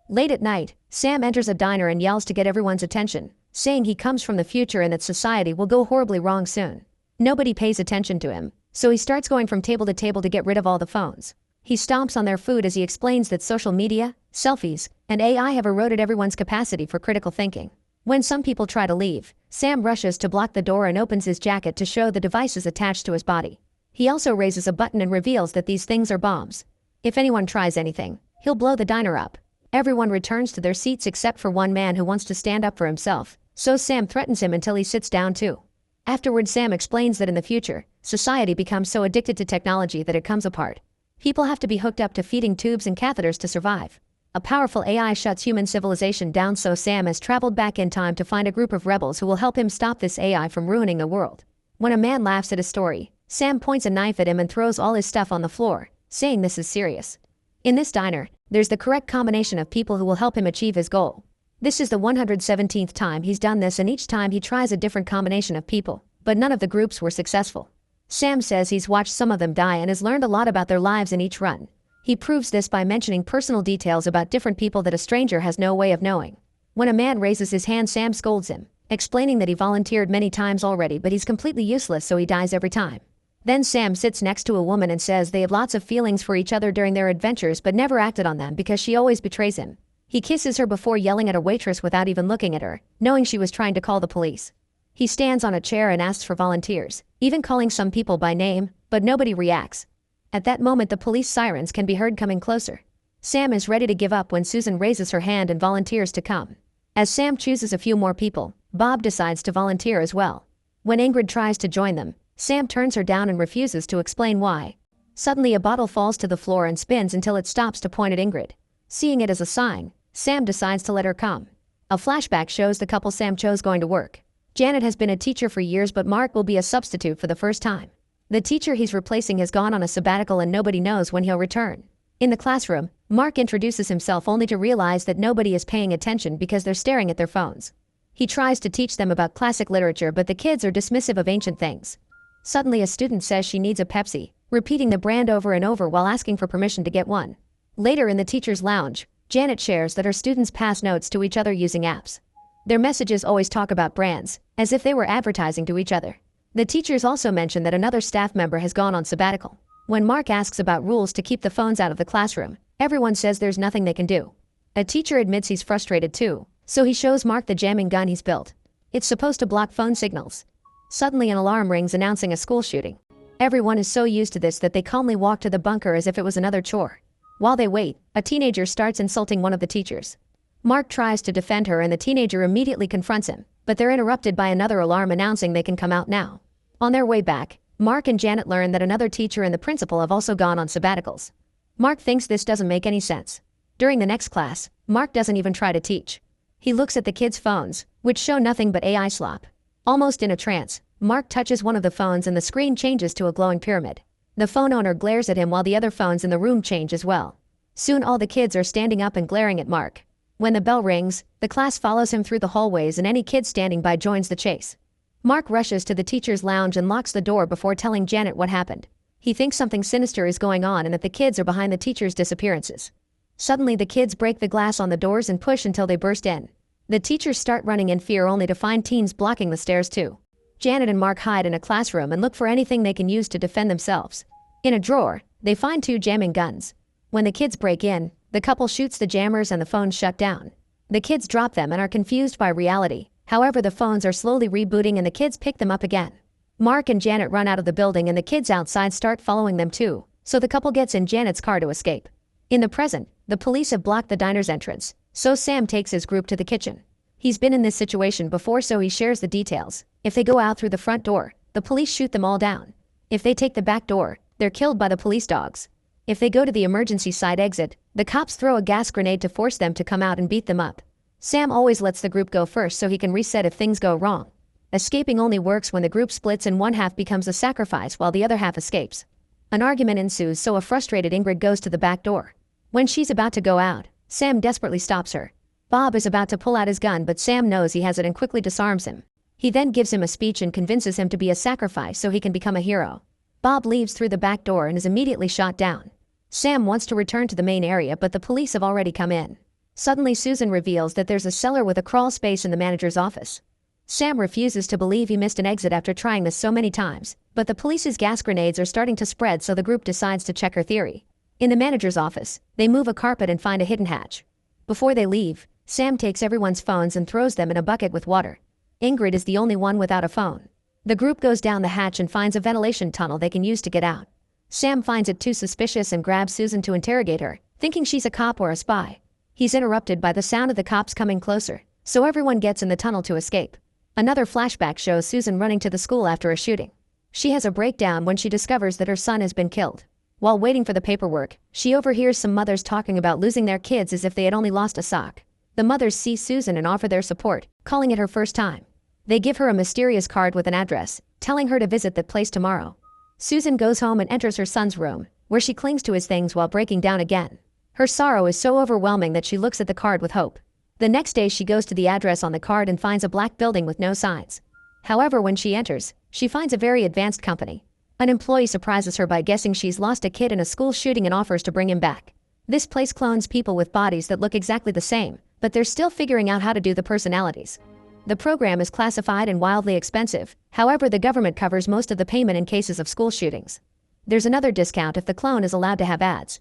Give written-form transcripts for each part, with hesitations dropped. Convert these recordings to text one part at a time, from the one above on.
Late at night, Sam enters a diner and yells to get everyone's attention, saying he comes from the future and that society will go horribly wrong soon. Nobody pays attention to him, so he starts going from table to table to get rid of all the phones. He stomps on their food as he explains that social media, selfies, and AI have eroded everyone's capacity for critical thinking. When some people try to leave, Sam rushes to block the door and opens his jacket to show the devices attached to his body. He also raises a button and reveals that these things are bombs. If anyone tries anything, he'll blow the diner up. Everyone returns to their seats except for one man who wants to stand up for himself, so Sam threatens him until he sits down too. Afterward, Sam explains that in the future, society becomes so addicted to technology that it comes apart. People have to be hooked up to feeding tubes and catheters to survive. A powerful AI shuts human civilization down, so Sam has traveled back in time to find a group of rebels who will help him stop this AI from ruining the world. When a man laughs at his story, Sam points a knife at him and throws all his stuff on the floor, saying this is serious. In this diner, there's the correct combination of people who will help him achieve his goal. This is the 117th time he's done this, and each time he tries a different combination of people, but none of the groups were successful. Sam says he's watched some of them die and has learned a lot about their lives in each run. He proves this by mentioning personal details about different people that a stranger has no way of knowing. When a man raises his hand, Sam scolds him, explaining that he volunteered many times already but he's completely useless, so he dies every time. Then Sam sits next to a woman and says they have lots of feelings for each other during their adventures but never acted on them because she always betrays him. He kisses her before yelling at a waitress without even looking at her, knowing she was trying to call the police. He stands on a chair and asks for volunteers, even calling some people by name, but nobody reacts. At that moment, the police sirens can be heard coming closer. Sam is ready to give up when Susan raises her hand and volunteers to come. As Sam chooses a few more people, Bob decides to volunteer as well. When Ingrid tries to join them, Sam turns her down and refuses to explain why. Suddenly, a bottle falls to the floor and spins until it stops to point at Ingrid. Seeing it as a sign, Sam decides to let her come. A flashback shows the couple Sam chose going to work. Janet has been a teacher for years, but Mark will be a substitute for the first time. The teacher he's replacing has gone on a sabbatical and nobody knows when he'll return. In the classroom, Mark introduces himself only to realize that nobody is paying attention because they're staring at their phones. He tries to teach them about classic literature, but the kids are dismissive of ancient things. Suddenly, a student says she needs a Pepsi, repeating the brand over and over while asking for permission to get one. Later in the teacher's lounge, Janet shares that her students pass notes to each other using apps. Their messages always talk about brands, as if they were advertising to each other. The teachers also mention that another staff member has gone on sabbatical. When Mark asks about rules to keep the phones out of the classroom, everyone says there's nothing they can do. A teacher admits he's frustrated too, so he shows Mark the jamming gun he's built. It's supposed to block phone signals. Suddenly, an alarm rings announcing a school shooting. Everyone is so used to this that they calmly walk to the bunker as if it was another chore. While they wait, a teenager starts insulting one of the teachers. Mark tries to defend her and the teenager immediately confronts him, but they're interrupted by another alarm announcing they can come out now. On their way back, Mark and Janet learn that another teacher and the principal have also gone on sabbaticals. Mark thinks this doesn't make any sense. During the next class, Mark doesn't even try to teach. He looks at the kids' phones, which show nothing but AI slop. Almost in a trance, Mark touches one of the phones and the screen changes to a glowing pyramid. The phone owner glares at him while the other phones in the room change as well. Soon all the kids are standing up and glaring at Mark. When the bell rings, the class follows him through the hallways and any kid standing by joins the chase. Mark rushes to the teacher's lounge and locks the door before telling Janet what happened. He thinks something sinister is going on and that the kids are behind the teacher's disappearances. Suddenly, the kids break the glass on the doors and push until they burst in. The teachers start running in fear only to find teens blocking the stairs too. Janet and Mark hide in a classroom and look for anything they can use to defend themselves. In a drawer, they find 2 jamming guns. When the kids break in, the couple shoots the jammers and the phones shut down. The kids drop them and are confused by reality. However, the phones are slowly rebooting and the kids pick them up again. Mark and Janet run out of the building and the kids outside start following them too, so the couple gets in Janet's car to escape. In the present, the police have blocked the diner's entrance, so Sam takes his group to the kitchen. He's been in this situation before, so he shares the details. If they go out through the front door, the police shoot them all down. If they take the back door, they're killed by the police dogs. If they go to the emergency side exit, the cops throw a gas grenade to force them to come out and beat them up. Sam always lets the group go first so he can reset if things go wrong. Escaping only works when the group splits and one half becomes a sacrifice while the other half escapes. An argument ensues, so a frustrated Ingrid goes to the back door. When she's about to go out, Sam desperately stops her. Bob is about to pull out his gun, but Sam knows he has it and quickly disarms him. He then gives him a speech and convinces him to be a sacrifice so he can become a hero. Bob leaves through the back door and is immediately shot down. Sam wants to return to the main area, but the police have already come in. Suddenly Susan reveals that there's a cellar with a crawl space in the manager's office. Sam refuses to believe he missed an exit after trying this so many times, but the police's gas grenades are starting to spread, so the group decides to check her theory. In the manager's office, they move a carpet and find a hidden hatch. Before they leave, Sam takes everyone's phones and throws them in a bucket with water. Ingrid is the only one without a phone. The group goes down the hatch and finds a ventilation tunnel they can use to get out. Sam finds it too suspicious and grabs Susan to interrogate her, thinking she's a cop or a spy. He's interrupted by the sound of the cops coming closer, so everyone gets in the tunnel to escape. Another flashback shows Susan running to the school after a shooting. She has a breakdown when she discovers that her son has been killed. While waiting for the paperwork, she overhears some mothers talking about losing their kids as if they had only lost a sock. The mothers see Susan and offer their support, calling it her first time. They give her a mysterious card with an address, telling her to visit that place tomorrow. Susan goes home and enters her son's room, where she clings to his things while breaking down again. Her sorrow is so overwhelming that she looks at the card with hope. The next day she goes to the address on the card and finds a black building with no signs. However, when she enters, she finds a very advanced company. An employee surprises her by guessing she's lost a kid in a school shooting and offers to bring him back. This place clones people with bodies that look exactly the same, but they're still figuring out how to do the personalities. The program is classified and wildly expensive, however the government covers most of the payment in cases of school shootings. There's another discount if the clone is allowed to have ads.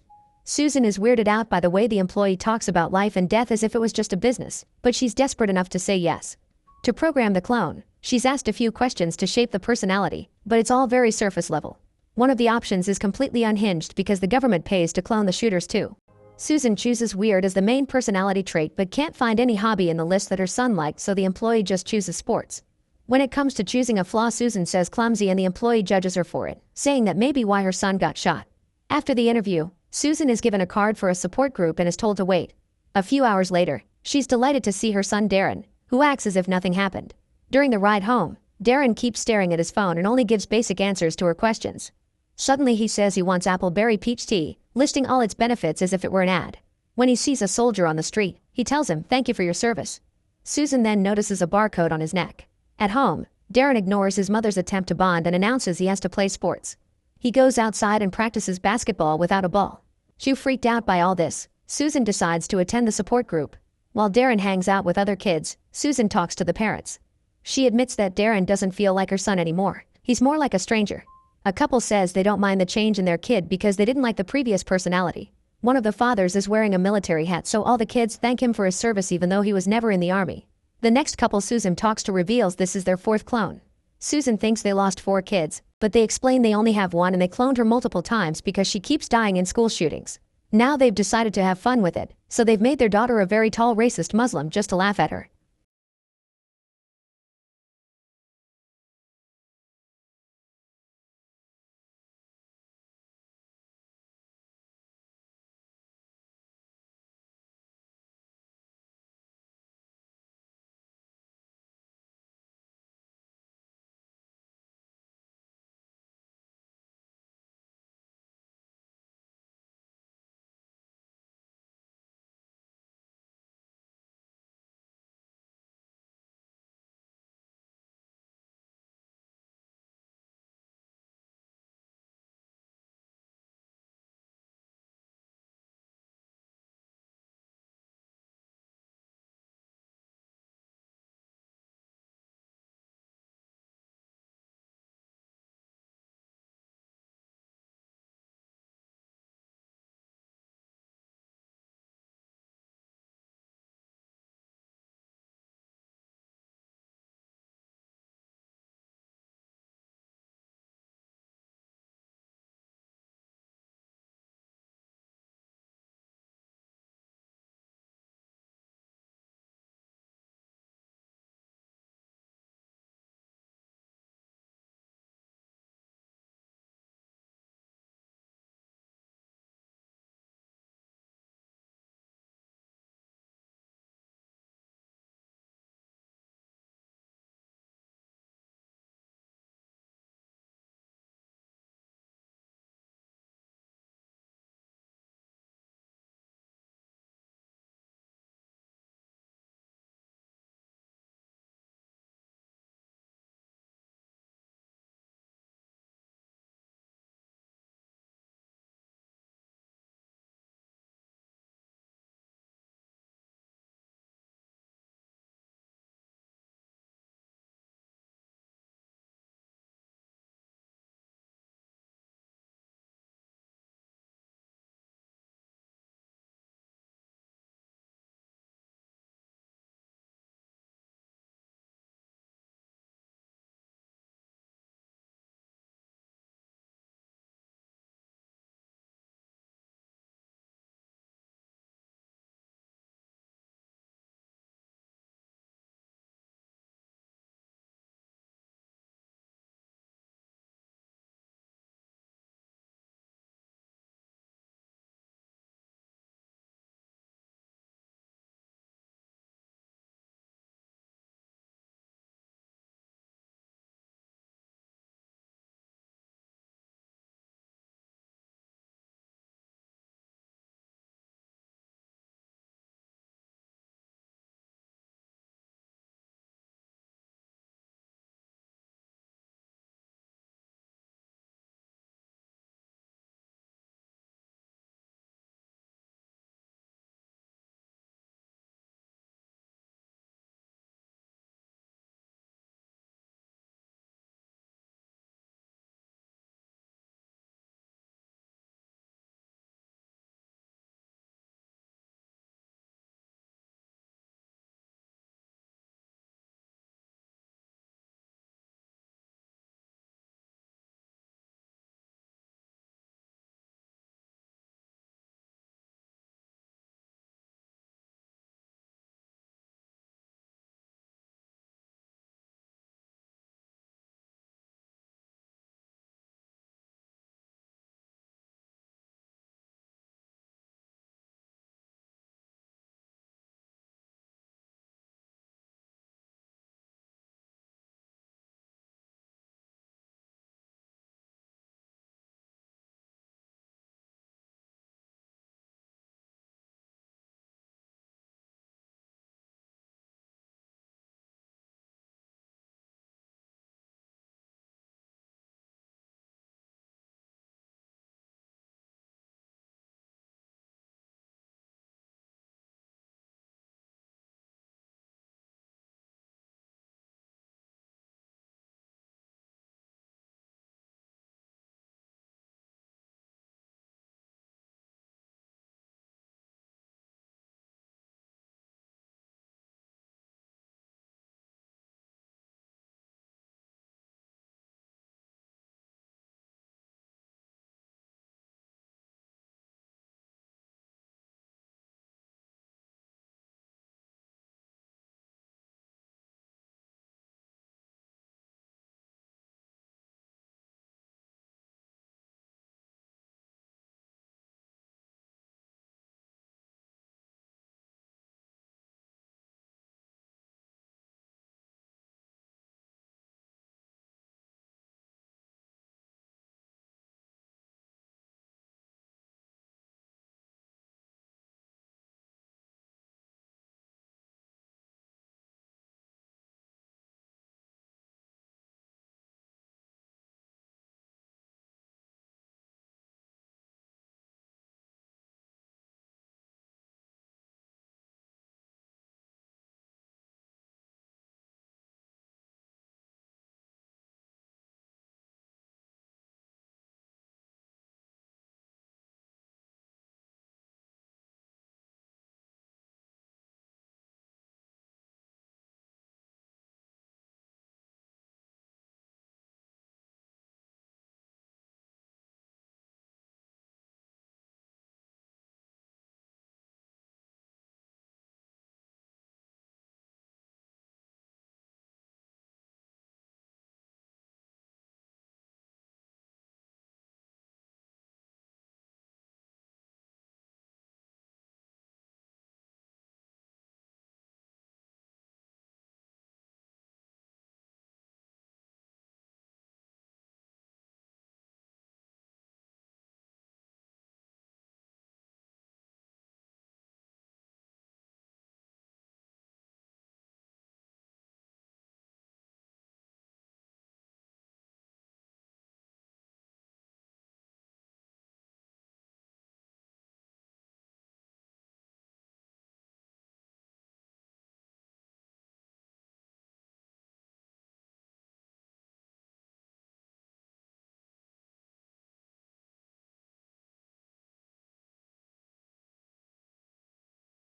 Susan is weirded out by the way the employee talks about life and death as if it was just a business, but she's desperate enough to say yes. To program the clone, she's asked a few questions to shape the personality, but it's all very surface level. One of the options is completely unhinged because the government pays to clone the shooters too. Susan chooses weird as the main personality trait but can't find any hobby in the list that her son liked, so the employee just chooses sports. When it comes to choosing a flaw, Susan says clumsy and the employee judges her for it, saying that may be why her son got shot. After the interview, Susan is given a card for a support group and is told to wait. A few hours later, she's delighted to see her son Darren, who acts as if nothing happened. During the ride home, Darren keeps staring at his phone and only gives basic answers to her questions. Suddenly he says he wants apple berry peach tea, listing all its benefits as if it were an ad. When he sees a soldier on the street, he tells him, "Thank you for your service." Susan then notices a barcode on his neck. At home, Darren ignores his mother's attempt to bond and announces he has to play sports. He goes outside and practices basketball without a ball. Too freaked out by all this, Susan decides to attend the support group. While Darren hangs out with other kids, Susan talks to the parents. She admits that Darren doesn't feel like her son anymore. He's more like a stranger. A couple says they don't mind the change in their kid because they didn't like the previous personality. One of the fathers is wearing a military hat, so all the kids thank him for his service even though he was never in the army. The next couple Susan talks to reveals this is their fourth clone. Susan thinks they lost 4 kids, but they explain they only have one and they cloned her multiple times because she keeps dying in school shootings. Now they've decided to have fun with it, so they've made their daughter a very tall racist Muslim just to laugh at her.